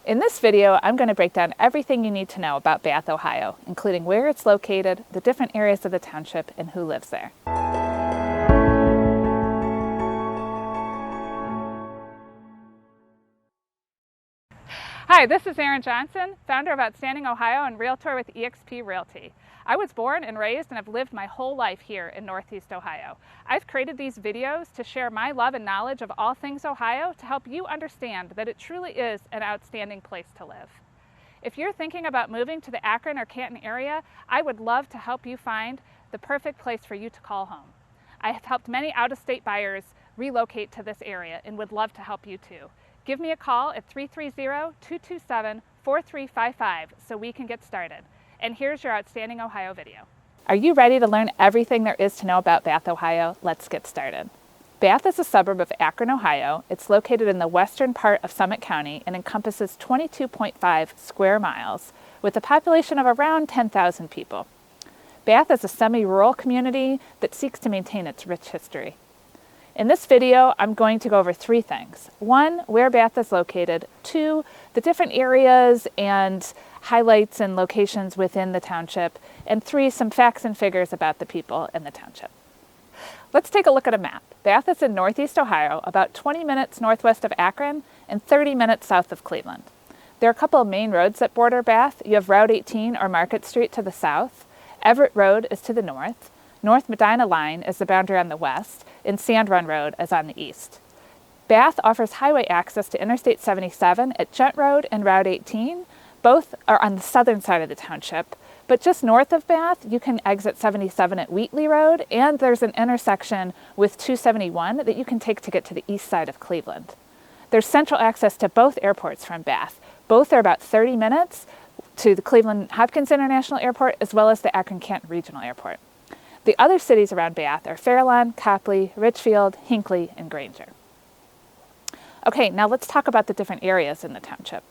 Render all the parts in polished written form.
In this video, I'm going to break down everything you need to know about Bath, Ohio, including where it's located, the different areas of the township, and who lives there. Hi, this is Erin Johnson, founder of Outstanding Ohio and Realtor with eXp Realty. I was born and raised and have lived my whole life here in Northeast Ohio. I've created these videos to share my love and knowledge of all things Ohio to help you understand that it truly is an outstanding place to live. If you're thinking about moving to the Akron or Canton area, I would love to help you find the perfect place for you to call home. I have helped many out-of-state buyers relocate to this area and would love to help you too. Give me a call at 330-227-4355 so we can get started. And here's your Outstanding Ohio video. Are you ready to learn everything there is to know about Bath, Ohio? Let's get started. Bath is a suburb of Akron, Ohio. It's located in the western part of Summit County and encompasses 22.5 square miles with a population of around 10,000 people. Bath is a semi-rural community that seeks to maintain its rich history. In this video, I'm going to go over three things. One, where Bath is located. Two, the different areas and highlights and locations within the township. And three, some facts and figures about the people in the township. Let's take a look at a map. Bath is in Northeast Ohio, about 20 minutes northwest of Akron and 30 minutes south of Cleveland. There are a couple of main roads that border Bath. You have Route 18 or Market Street to the south. Everett Road is to the north. North Medina Line is the boundary on the west, and Sand Run Road is on the east. Bath offers highway access to Interstate 77 at Gent Road and Route 18. Both are on the southern side of the township, but just north of Bath, you can exit 77 at Wheatley Road, and there's an intersection with 271 that you can take to get to the east side of Cleveland. There's central access to both airports from Bath. Both are about 30 minutes to the Cleveland Hopkins International Airport as well as the Akron-Canton Regional Airport. The other cities around Bath are Fairlawn, Copley, Richfield, Hinckley, and Granger. Okay, now let's talk about the different areas in the township.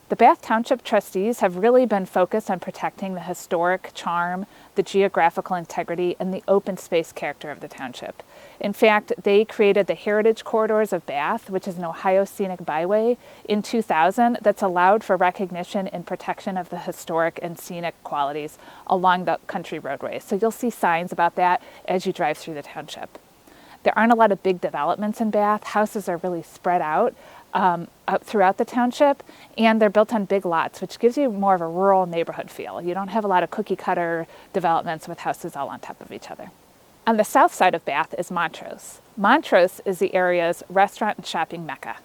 The Bath Township trustees have really been focused on protecting the historic charm, the geographical integrity, and the open space character of the township. In fact, they created the Heritage Corridors of Bath, which is an Ohio Scenic Byway, in 2000 that's allowed for recognition and protection of the historic and scenic qualities along the country roadways. So you'll see signs about that as you drive through the township. There aren't a lot of big developments in Bath. Houses are really spread out throughout the township, and they're built on big lots, which gives you more of a rural neighborhood feel. You don't have a lot of cookie cutter developments with houses all on top of each other. On the south side of Bath is Montrose. Montrose is the area's restaurant and shopping mecca.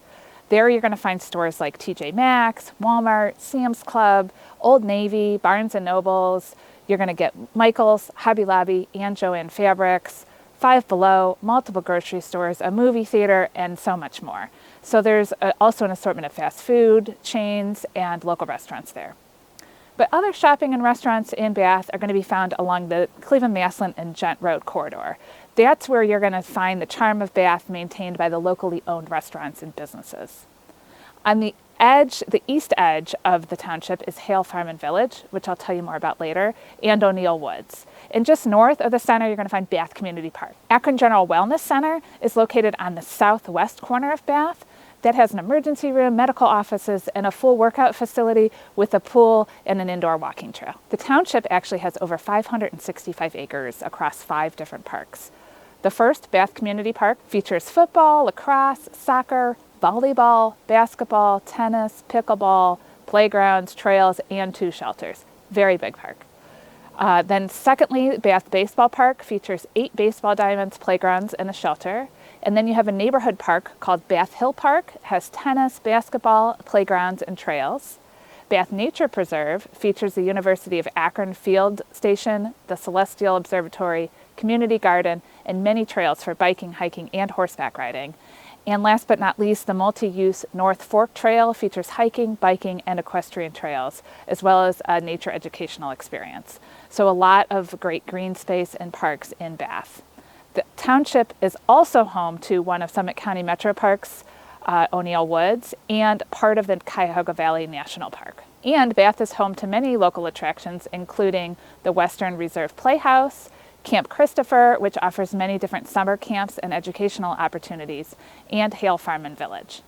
There you're going to find stores like TJ Maxx, Walmart, Sam's Club, Old Navy, Barnes & Nobles. You're going to get Michael's, Hobby Lobby, and Joann Fabrics, Five Below, multiple grocery stores, a movie theater, and so much more. So there's also an assortment of fast food chains and local restaurants there. But other shopping and restaurants in Bath are going to be found along the Cleveland-Massillon and Gent Road corridor. That's where you're going to find the charm of Bath maintained by the locally owned restaurants and businesses. On the edge, the east edge of the township is Hale Farm and Village, which I'll tell you more about later, and O'Neill Woods. And just north of the center, you're going to find Bath Community Park. Akron General Wellness Center is located on the southwest corner of Bath. That has an emergency room, medical offices, and a full workout facility with a pool and an indoor walking trail. The township actually has over 565 acres across 5 different parks. The first, Bath Community Park, features football, lacrosse, soccer, volleyball, basketball, tennis, pickleball, playgrounds, trails, and 2 shelters. Very big park. Then secondly, Bath Baseball Park features 8 baseball diamonds, playgrounds, and a shelter. And then you have a neighborhood park called Bath Hill Park. It has tennis, basketball, playgrounds, and trails. Bath Nature Preserve features the University of Akron Field Station, the Celestial Observatory, community garden, and many trails for biking, hiking, and horseback riding. And last but not least, the multi-use North Fork Trail features hiking, biking, and equestrian trails, as well as a nature educational experience. So a lot of great green space and parks in Bath. The township is also home to one of Summit County Metro Parks, O'Neill Woods, and part of the Cuyahoga Valley National Park. And Bath is home to many local attractions, including the Western Reserve Playhouse, Camp Christopher, which offers many different summer camps and educational opportunities, and Hale Farm and Village.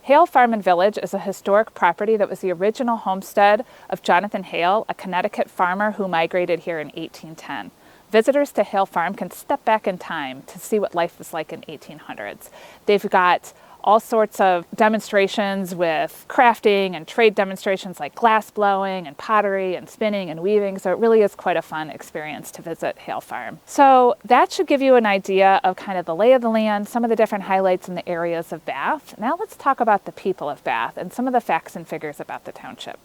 Hale Farm and Village is a historic property that was the original homestead of Jonathan Hale, a Connecticut farmer who migrated here in 1810. Visitors to Hale Farm can step back in time to see what life was like in 1800s. They've got all sorts of demonstrations with crafting and trade demonstrations like glass blowing and pottery and spinning and weaving. So it really is quite a fun experience to visit Hale Farm. So that should give you an idea of kind of the lay of the land, some of the different highlights in the areas of Bath. Now let's talk about the people of Bath and some of the facts and figures about the township.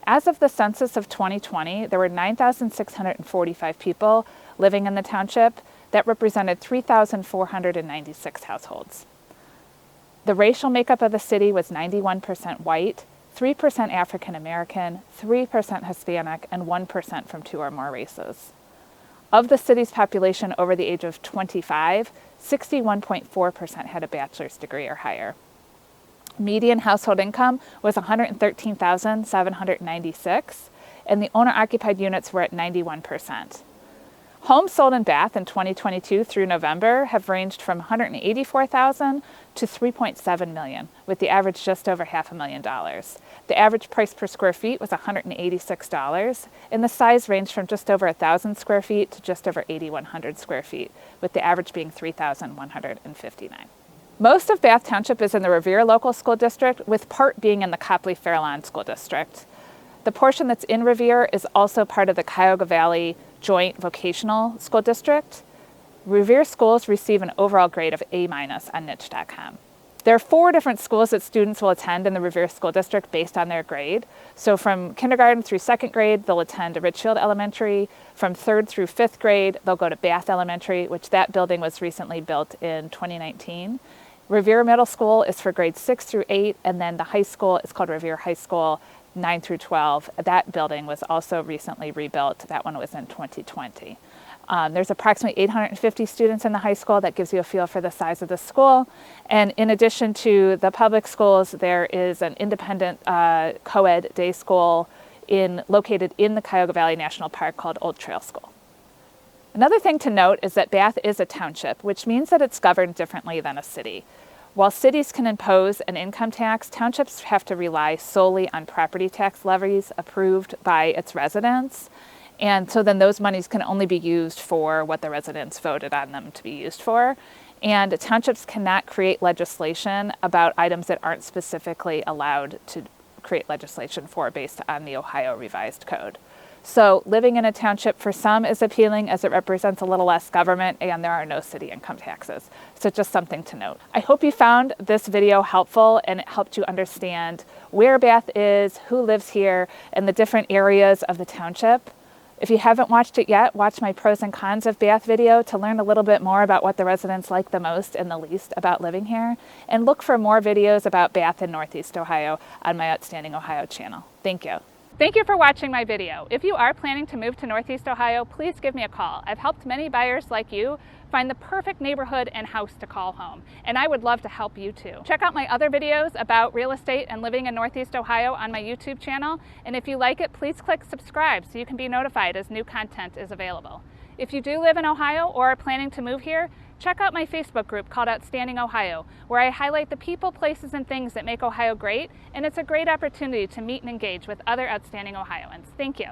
As of the census of 2020, there were 9,645 people living in the township. That represented 3,496 households. The racial makeup of the city was 91% white, 3% African American, 3% Hispanic, and 1% from 2 or more races. Of the city's population over the age of 25, 61.4% had a bachelor's degree or higher. Median household income was $113,796, and the owner-occupied units were at 91%. Homes sold in Bath in 2022 through November have ranged from $184,000 to $3.7 million, with the average just over $500,000. The average price per square feet was $186, and the size ranged from just over 1,000 square feet to just over 8,100 square feet, with the average being 3,159. Most of Bath Township is in the Revere Local School District, with part being in the Copley-Fairlawn School District. The portion that's in Revere is also part of the Cuyahoga Valley Joint Vocational School District. Revere schools receive an overall grade of A- on niche.com. There are 4 different schools that students will attend in the Revere School District based on their grade. So from kindergarten through 2nd grade, they'll attend Richfield Elementary. From 3rd through 5th grade, they'll go to Bath Elementary, which that building was recently built in 2019. Revere Middle School is for grades 6 through 8, and then the high school is called Revere High School, 9 through 12. That building was also recently rebuilt. That one was in 2020. There's approximately 850 students in the high school. That gives you a feel for the size of the school. And in addition to the public schools, there is an independent co-ed day school located in the Cuyahoga Valley National Park called Old Trail School. Another thing to note is that Bath is a township, which means that it's governed differently than a city. While cities can impose an income tax, townships have to rely solely on property tax levies approved by its residents. And so then those monies can only be used for what the residents voted on them to be used for. And townships cannot create legislation about items that aren't specifically allowed to create legislation for based on the Ohio Revised Code. So living in a township for some is appealing as it represents a little less government and there are no city income taxes. So just something to note. I hope you found this video helpful and it helped you understand where Bath is, who lives here, and the different areas of the township. If you haven't watched it yet, watch my pros and cons of Bath video to learn a little bit more about what the residents like the most and the least about living here. And look for more videos about Bath and Northeast Ohio on my Outstanding Ohio channel. Thank you. Thank you for watching my video. If you are planning to move to Northeast Ohio, please give me a call. I've helped many buyers like you find the perfect neighborhood and house to call home, and I would love to help you too. Check out my other videos about real estate and living in Northeast Ohio on my YouTube channel, and if you like it, please click subscribe so you can be notified as new content is available. If you do live in Ohio or are planning to move here, check out my Facebook group called Outstanding Ohio, where I highlight the people, places, and things that make Ohio great, and it's a great opportunity to meet and engage with other outstanding Ohioans. Thank you.